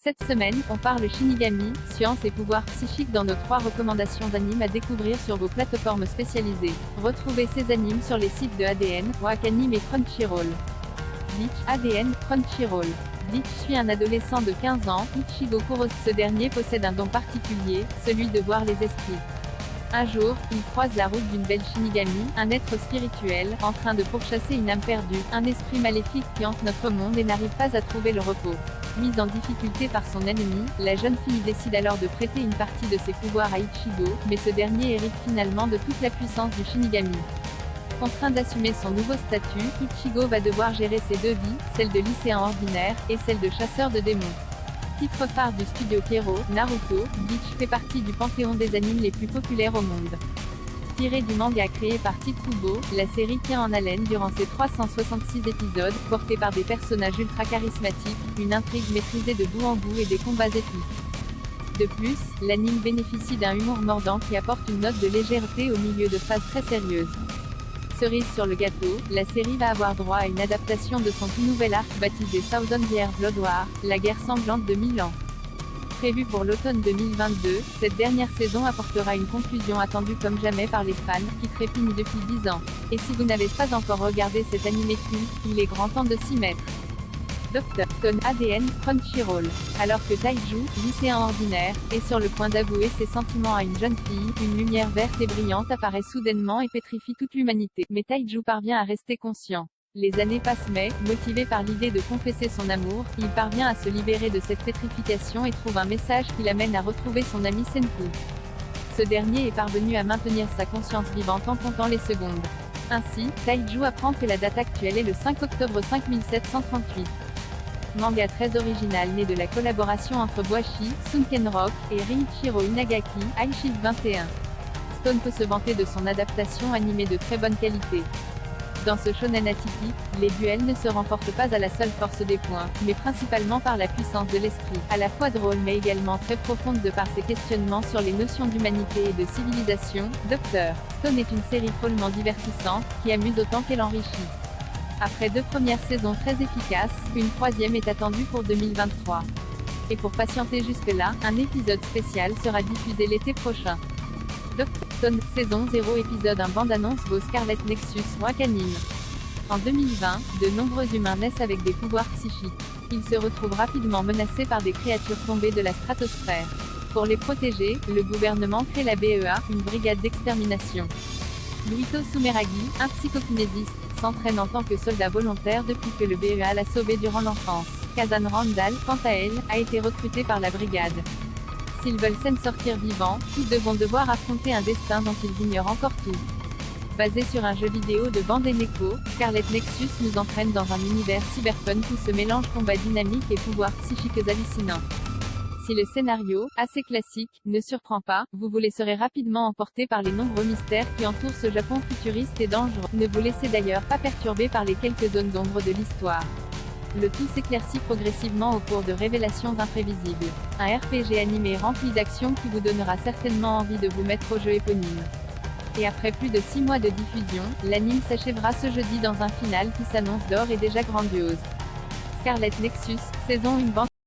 Cette semaine, on parle Shinigami, science et pouvoirs psychiques dans nos 3 recommandations d'animes à découvrir sur vos plateformes spécialisées. Retrouvez ces animes sur les sites de ADN, Wakanim et Crunchyroll. Bleach, ADN, Crunchyroll. Bleach suit un adolescent de 15 ans, Ichigo Kurosu. Ce dernier possède un don particulier, celui de voir les esprits. Un jour, il croise la route d'une belle Shinigami, un être spirituel, en train de pourchasser une âme perdue, un esprit maléfique qui hante notre monde et n'arrive pas à trouver le repos. Mise en difficulté par son ennemi, la jeune fille décide alors de prêter une partie de ses pouvoirs à Ichigo, mais ce dernier hérite finalement de toute la puissance du Shinigami. Contraint d'assumer son nouveau statut, Ichigo va devoir gérer ses 2 vies, celle de lycéen ordinaire, et celle de chasseur de démons. Titre phare du studio Kero, Naruto, Bleach fait partie du panthéon des animes les plus populaires au monde. Tiré du manga créé par Tikubo, la série tient en haleine durant ses 366 épisodes, portés par des personnages ultra charismatiques, une intrigue maîtrisée de bout en bout et des combats épiques. De plus, l'anime bénéficie d'un humour mordant qui apporte une note de légèreté au milieu de phases très sérieuses. Cerise sur le gâteau, la série va avoir droit à une adaptation de son tout nouvel arc baptisé Thousand Year Blood War, la guerre sanglante de 1000 ans. Prévue pour l'automne 2022, cette dernière saison apportera une conclusion attendue comme jamais par les fans, qui trépignent depuis 10 ans. Et si vous n'avez pas encore regardé cet animé culte, il est grand temps de s'y mettre. Dr. Stone, ADN, Crunchyroll. Alors que Taiju, lycéen ordinaire, est sur le point d'avouer ses sentiments à une jeune fille, une lumière verte et brillante apparaît soudainement et pétrifie toute l'humanité. Mais Taiju parvient à rester conscient. Les années passent mais, motivé par l'idée de confesser son amour, il parvient à se libérer de cette pétrification et trouve un message qui l'amène à retrouver son ami Senku. Ce dernier est parvenu à maintenir sa conscience vivante en comptant les secondes. Ainsi, Taiju apprend que la date actuelle est le 5 octobre 5738. Manga très original né de la collaboration entre Boichi, Sunken-Rock, et Riichiro Inagaki, High Shield 21. Stone peut se vanter de son adaptation animée de très bonne qualité. Dans ce shonen atypique, les duels ne se remportent pas à la seule force des poings, mais principalement par la puissance de l'esprit, à la fois drôle mais également très profonde de par ses questionnements sur les notions d'humanité et de civilisation. Dr. Stone est une série follement divertissante, qui amuse autant qu'elle enrichit. Après 2 premières saisons très efficaces, une 3e est attendue pour 2023. Et pour patienter jusque-là, un épisode spécial sera diffusé l'été prochain. Dr. Stone, saison 0 épisode 1 bande-annonce vos Scarlet Nexus, Wakanim. En 2020, de nombreux humains naissent avec des pouvoirs psychiques. Ils se retrouvent rapidement menacés par des créatures tombées de la stratosphère. Pour les protéger, le gouvernement crée la BEA, une brigade d'extermination. Luito Sumeragi, un psychokinésiste, s'entraîne en tant que soldat volontaire depuis que le BEA l'a sauvé durant l'enfance. Kazan Randall, quant à elle, a été recrutée par la brigade. S'ils veulent s'en sortir vivants, tous deux vont devoir affronter un destin dont ils ignorent encore tout. Basé sur un jeu vidéo de Bandai Namco, Scarlet Nexus nous entraîne dans un univers cyberpunk où se mélangent combats dynamiques et pouvoirs psychiques hallucinants. Si le scénario, assez classique, ne surprend pas, vous vous laisserez rapidement emporter par les nombreux mystères qui entourent ce Japon futuriste et dangereux. Ne vous laissez d'ailleurs pas perturber par les quelques zones d'ombre de l'histoire. Le tout s'éclaircit progressivement au cours de révélations imprévisibles. Un RPG animé rempli d'action qui vous donnera certainement envie de vous mettre au jeu éponyme. Et après plus de 6 mois de diffusion, l'anime s'achèvera ce jeudi dans un final qui s'annonce d'or et déjà grandiose. Scarlet Nexus, saison 1 bande